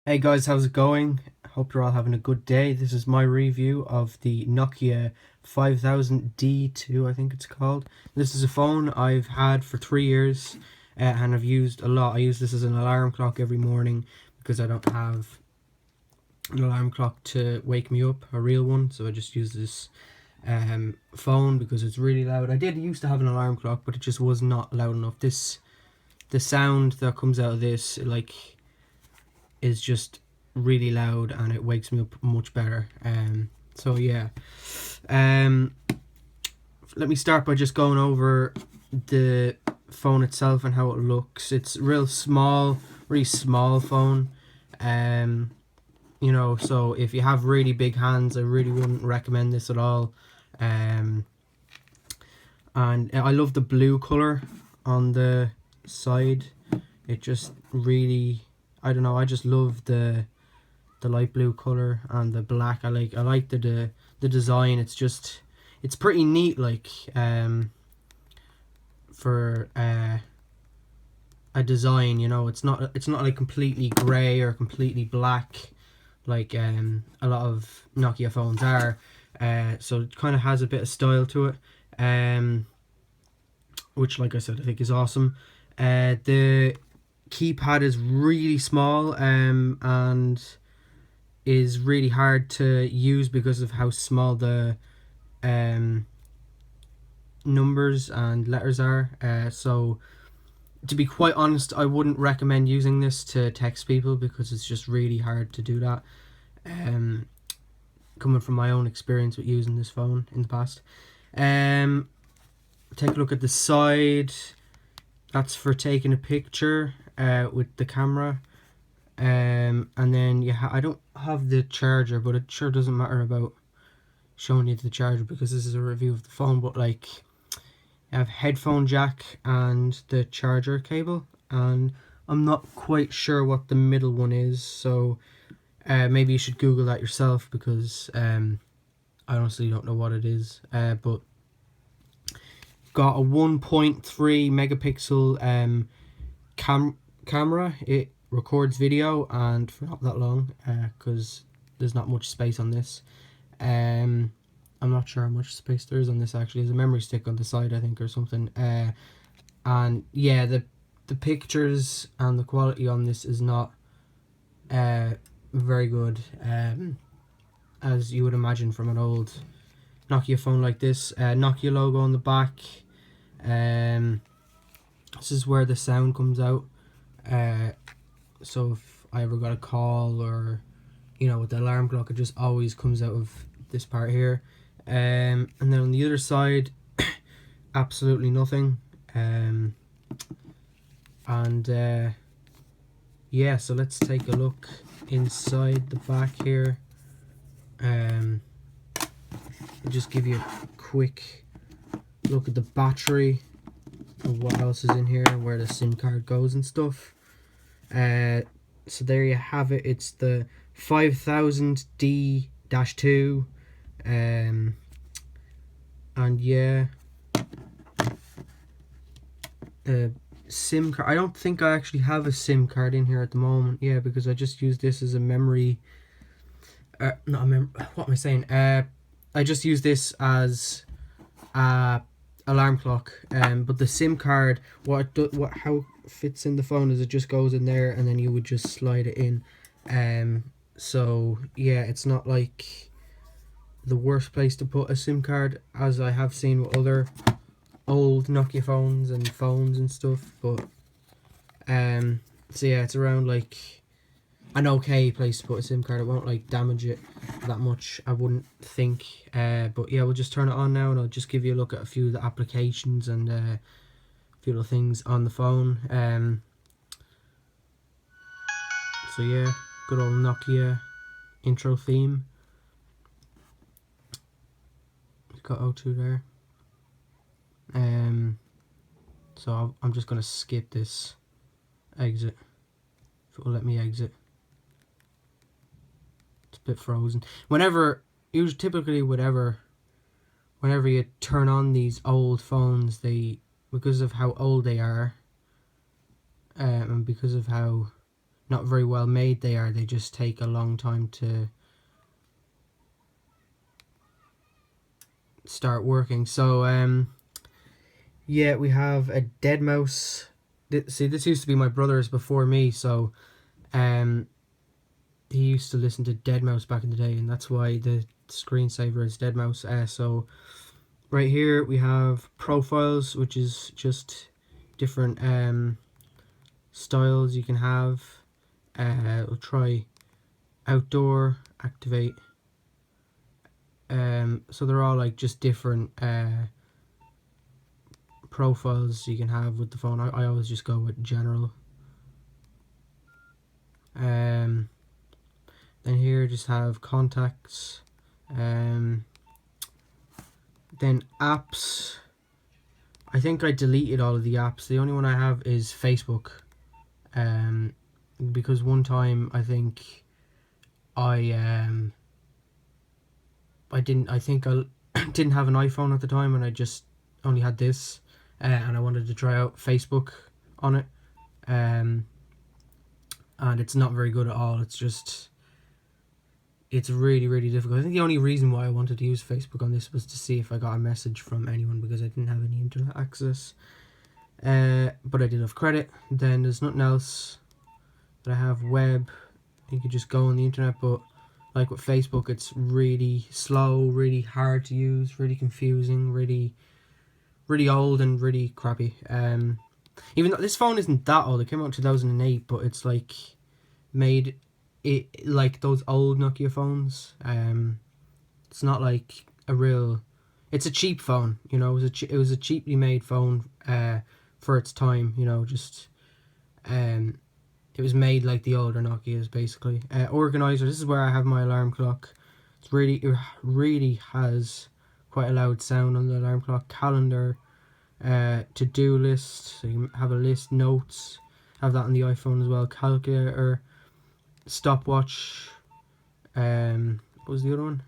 Hey guys, how's it going? Hope you're all having a good day. This is my review of the Nokia 5000d-2, I think it's called. This is a phone I've had for 3 years and I've used a lot. I use this as an alarm clock every morning because I don't have an alarm clock to wake me up, a real one, so I just use this phone because it's really loud. I did used to have an alarm clock, but it just was not loud enough. The sound that comes out of this, is just really loud and it wakes me up much better. So yeah, let me start by just going over the phone itself and how it looks. It's real small, really small phone. So if you have really big hands, I really wouldn't recommend this at all. And I love the blue color on the side. It just really, I don't know, I just love the light blue color and the black. I like the design. It's pretty neat, for a design. It's not like completely gray or completely black like a lot of Nokia phones are. So it kind of has a bit of style to it, which, like I said, I think is awesome. The keypad is really small and is really hard to use because of how small the numbers and letters are. So to be quite honest, I wouldn't recommend using this to text people because it's just really hard to do that. Coming from my own experience with using this phone in the past. Take a look at the side. That's for taking a picture with the camera. And then I don't have the charger, but it sure doesn't matter about showing you the charger because this is a review of the phone. But I have headphone jack and the charger cable, and I'm not quite sure what the middle one is, so maybe you should Google that yourself because I honestly don't know what it is. But got a 1.3 megapixel camera. It records video and for not that long because there's not much space on this. I'm not sure how much space there is on this actually. There's a memory stick on the side, I think, or something. And yeah, the pictures and the quality on this is not very good, as you would imagine from an old Nokia phone like this. Nokia logo on the back. This is where the sound comes out. So if I ever got a call or with the alarm clock, it just always comes out of this part here. And then on the other side, absolutely nothing. Yeah, so let's take a look inside the back here. I'll just give you a quick look at the battery and what else is in here and where the SIM card goes and stuff. So there you have it. It's the 5000d-2. And yeah, SIM card. I don't think I actually have a SIM card in here at the moment. Yeah, because I just use this as a memory. Not a memory. What am I saying? I just use this as a alarm clock. But the SIM card, how it fits in the phone is it just goes in there and then you would just slide it in. So yeah, it's not like the worst place to put a SIM card, as I have seen with other old Nokia phones and stuff. But so yeah, it's around an okay place to put a SIM card. It won't damage it that much, I wouldn't think. But yeah, we'll just turn it on now and I'll just give you a look at a few of the applications and a few little things on the phone. So yeah, good old Nokia intro theme. Got O2 there. So I'm just gonna skip this exit if it will let me exit. It's a bit frozen. Whenever you turn on these old phones, because of how old they are, and because of how not very well made they are. They just take a long time to start working. So yeah, we have a dead mouse. See, this used to be my brother's before me, so he used to listen to dead mouse back in the day, and that's why the screensaver is dead mouse. So right here we have profiles, which is just different styles you can have. We'll try outdoor, activate. So they're all like just different profiles you can have with the phone. I always just go with general. Then here just have contacts. Then apps. I think I deleted all of the apps. The only one I have is Facebook. Because one time I think I didn't didn't have an iPhone at the time, and I just only had this, and I wanted to try out Facebook on it, and it's not very good at all. It's really, really difficult. I think the only reason why I wanted to use Facebook on this was to see if I got a message from anyone, because I didn't have any internet access, but I did have credit. Then there's nothing else that I have. Web, you could just go on the internet, but like with Facebook, it's really slow, really hard to use, really confusing, really old, and really crappy. Even though this phone isn't that old, it came out in 2008, but it's like made it like those old Nokia phones. It's not like a real. It's a cheap phone, you know. It was a cheaply made phone for its time, you know. Just it was made like the older Nokias, basically. Organizer. This is where I have my alarm clock. It really has quite a loud sound on the alarm clock. Calendar, to-do list. So you can have a list, notes. Have that on the iPhone as well. Calculator, stopwatch. What was the other one?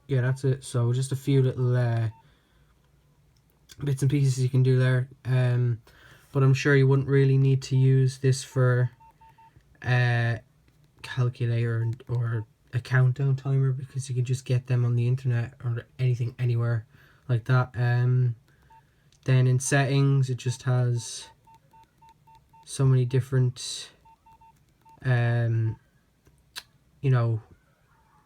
Yeah, that's it. So just a few little bits and pieces you can do there. But I'm sure you wouldn't really need to use this for calculator or a countdown timer, because you can just get them on the internet or anything anywhere like that. Then in settings, it just has so many different you know,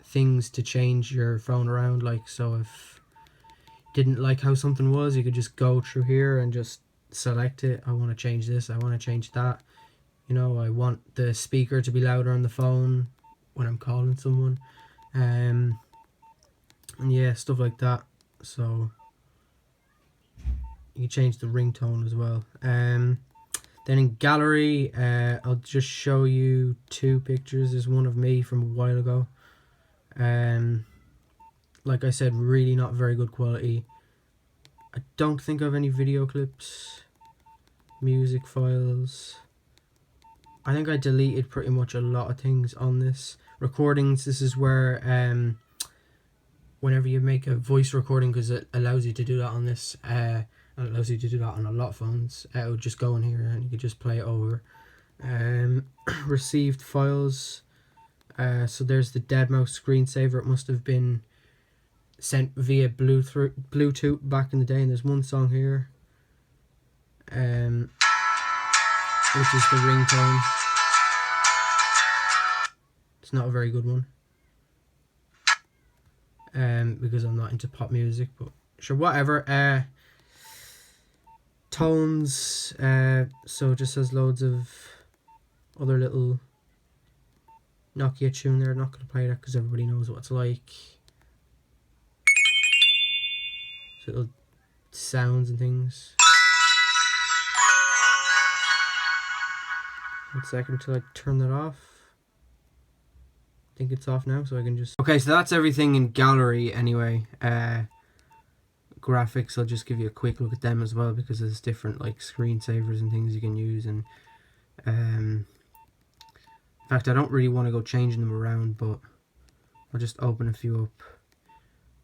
things to change your phone around. Like, so if you didn't like how something was, you could just go through here and just select it. I want to change this, I want to change that. You know, I want the speaker to be louder on the phone when I'm calling someone. And yeah, stuff like that. So you can change the ringtone as well. Then in gallery, I'll just show you two pictures. There's one of me from a while ago. Like I said, really not very good quality. I don't think I have any video clips. Music files. I think I deleted pretty much a lot of things on this. Recordings, this is where whenever you make a voice recording, because it allows you to do that on this, and it allows you to do that on a lot of phones, it would just go in here and you could just play it over. Received files, so there's the dead mouse screensaver. It must have been sent via Bluetooth back in the day, and there's one song here, which is the ringtone. It's not a very good one, because I'm not into pop music, but sure, whatever. Tones, so it just has loads of other little Nokia tune there. I'm not going to play that because everybody knows what it's like. So little sounds and things. 1 second until I turn that off. I think it's off now, so I can just... Okay, so that's everything in gallery anyway. Graphics, I'll just give you a quick look at them as well, because there's different like screensavers and things you can use. And in fact, I don't really want to go changing them around, but I'll just open a few up.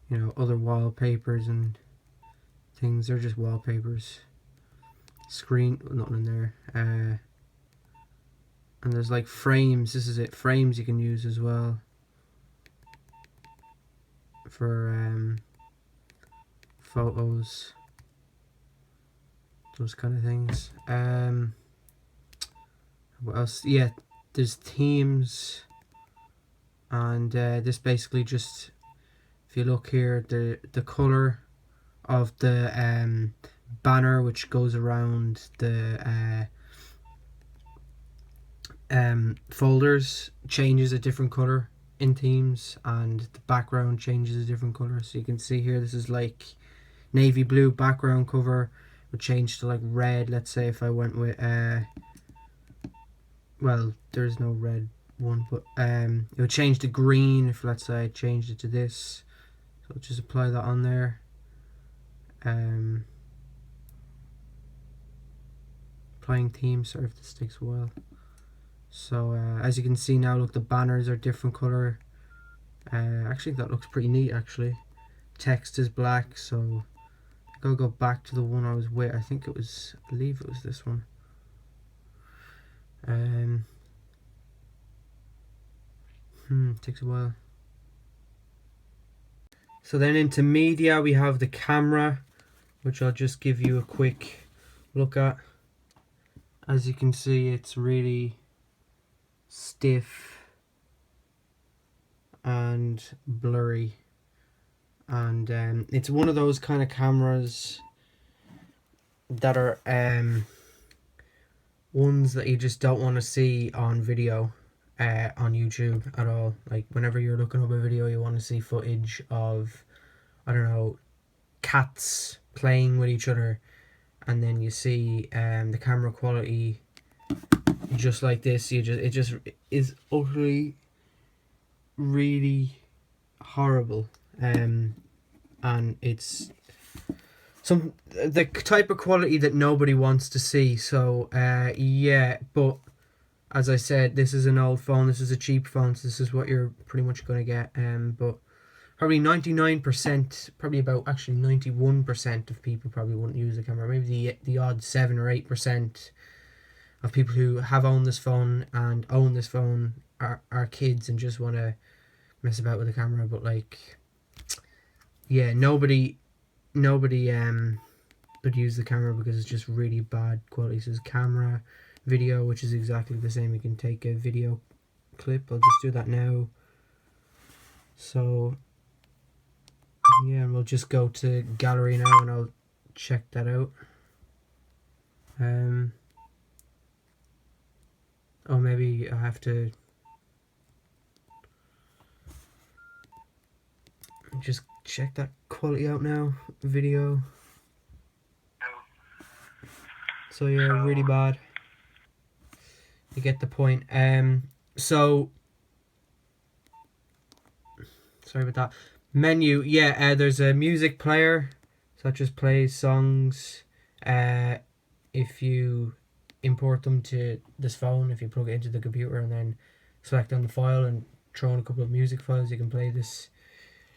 You know, other wallpapers and things. They're just wallpapers. Screen, nothing in there. And there's like frames. This is it. Frames you can use as well for photos, those kind of things. What else? Yeah, there's themes, and this basically just, if you look here, the color of the banner which goes around the folders changes a different color in themes, and the background changes a different color. So you can see here, this is like navy blue background cover would change to like red. Let's say if I went with well, there's no red one, but it would change to green if, let's say, I changed it to this. So just apply that on there. Applying theme, sorry if this takes a while. So as you can see now, look, the banners are different color. Actually, that looks pretty neat. Actually, text is black. So I'll go back to the one I was with. I believe it was this one. Takes a while. So then into media, we have the camera, which I'll just give you a quick look at. As you can see, it's really stiff and blurry, and it's one of those kind of cameras that are ones that you just don't want to see on video on YouTube at all. Like whenever you're looking up a video, you want to see footage of, I don't know, cats playing with each other, and then you see the camera quality just like this. It just is utterly really horrible, and it's the type of quality that nobody wants to see. So yeah, but as I said, this is an old phone, this is a cheap phone, so this is what you're pretty much going to get. But probably 99%, probably about actually 91% of people probably wouldn't use the camera. Maybe the odd 7 or 8% of people who have owned this phone and own this phone are kids and just want to mess about with the camera. But like, yeah, nobody would use the camera because it's just really bad quality. So there's camera, video, which is exactly the same. You can take a video clip. I'll just do that now. So yeah, and we'll just go to gallery now and I'll check that out. Oh, maybe I have to just check that quality out now. Video. So yeah, really bad. You get the point. So sorry about that. Menu, yeah, there's a music player, such as plays songs. If you import them to this phone, if you plug it into the computer and then select on the file and throw in a couple of music files, you can play this.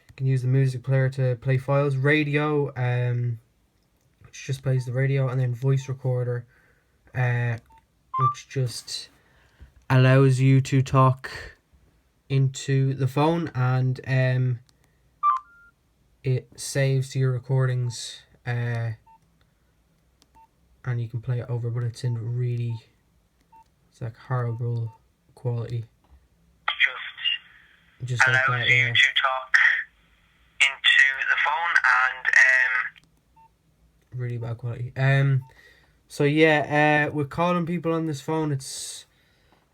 You can use the music player to play files. Radio, which just plays the radio, and then voice recorder, which just allows you to talk into the phone, and it saves your recordings, and you can play it over, but it's in really, it's like horrible quality. Just like that, yeah. You to talk into the phone, and really bad quality. So yeah, we're calling people on this phone. It's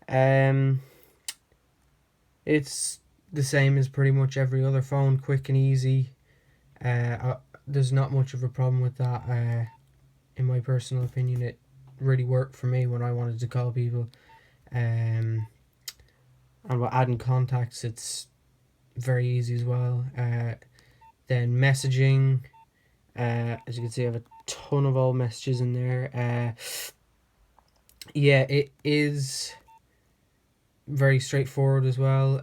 the same as pretty much every other phone, quick and easy. There's not much of a problem with that. In my personal opinion, it really worked for me when I wanted to call people. And with adding contacts, it's very easy as well. Then messaging, as you can see, I have a ton of old messages in there. Yeah, it is very straightforward as well.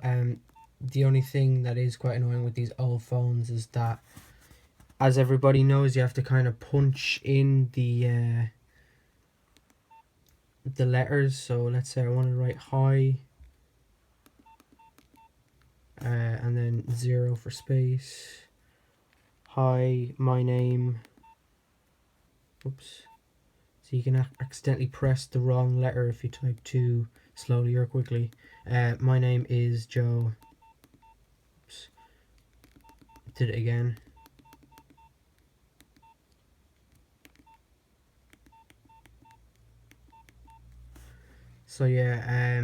The only thing that is quite annoying with these old phones is that, as everybody knows, you have to kind of punch in the the letters. So let's say I want to write hi, and then 0 for space. Hi, my name. Oops. So you can accidentally press the wrong letter if you type too slowly or quickly. My name is Joe. Oops. Did it again. So yeah,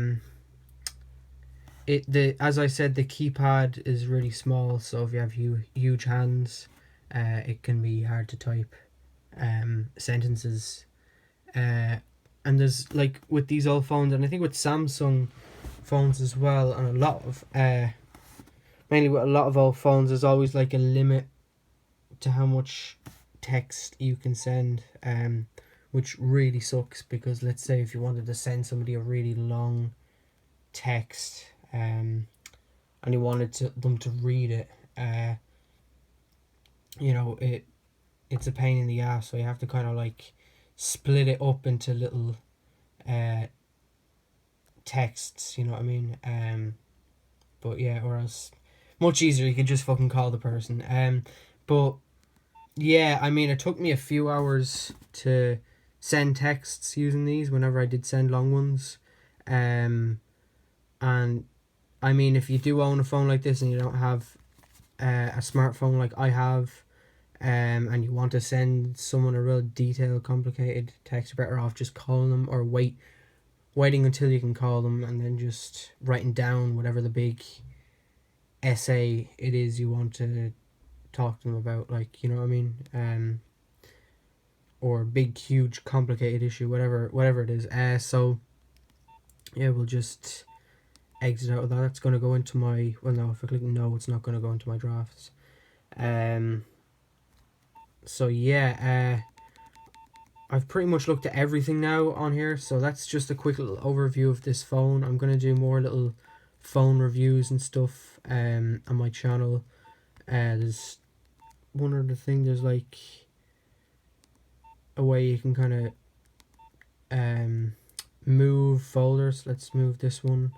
as I said, the keypad is really small, so if you have huge hands, it can be hard to type sentences. And there's like with these old phones, and I think with Samsung phones as well, and a lot of mainly with a lot of old phones, there's always like a limit to how much text you can send, which really sucks, because let's say if you wanted to send somebody a really long text, and you wanted them to read it, it's a pain in the ass, so you have to kind of like split it up into little texts, you know what I mean? But yeah, or else much easier, you can just fucking call the person. But yeah, I mean, it took me a few hours to send texts using these whenever I did send long ones. And I mean, if you do own a phone like this and you don't have a smartphone like I have, and you want to send someone a real detailed, complicated text, you're better off just calling them, or waiting until you can call them, and then just writing down whatever the big essay it is you want to talk to them about, like, you know what I mean? Or big, huge, complicated issue, whatever it is. So yeah, we'll just exit out of that. It's going to go into my, well, no, if I click no, it's not going to go into my drafts. So yeah, I've pretty much looked at everything now on here, so that's just a quick little overview of this phone. I'm going to do more little phone reviews and stuff on my channel. There's one other thing, there's like a way you can kind of move folders. Let's move this one,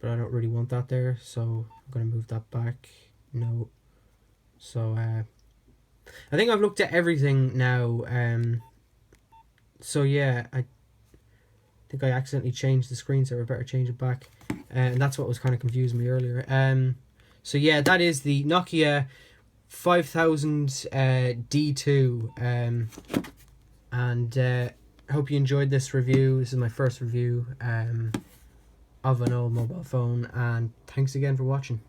but I don't really want that there, so I'm going to move that back. No. So I think I've looked at everything now. So yeah, I think I accidentally changed the screen, so I better change it back. And that's what was kind of confusing me earlier. So yeah, that is the Nokia 5000d-2. And I hope you enjoyed this review. This is my first review of an old mobile phone, and thanks again for watching.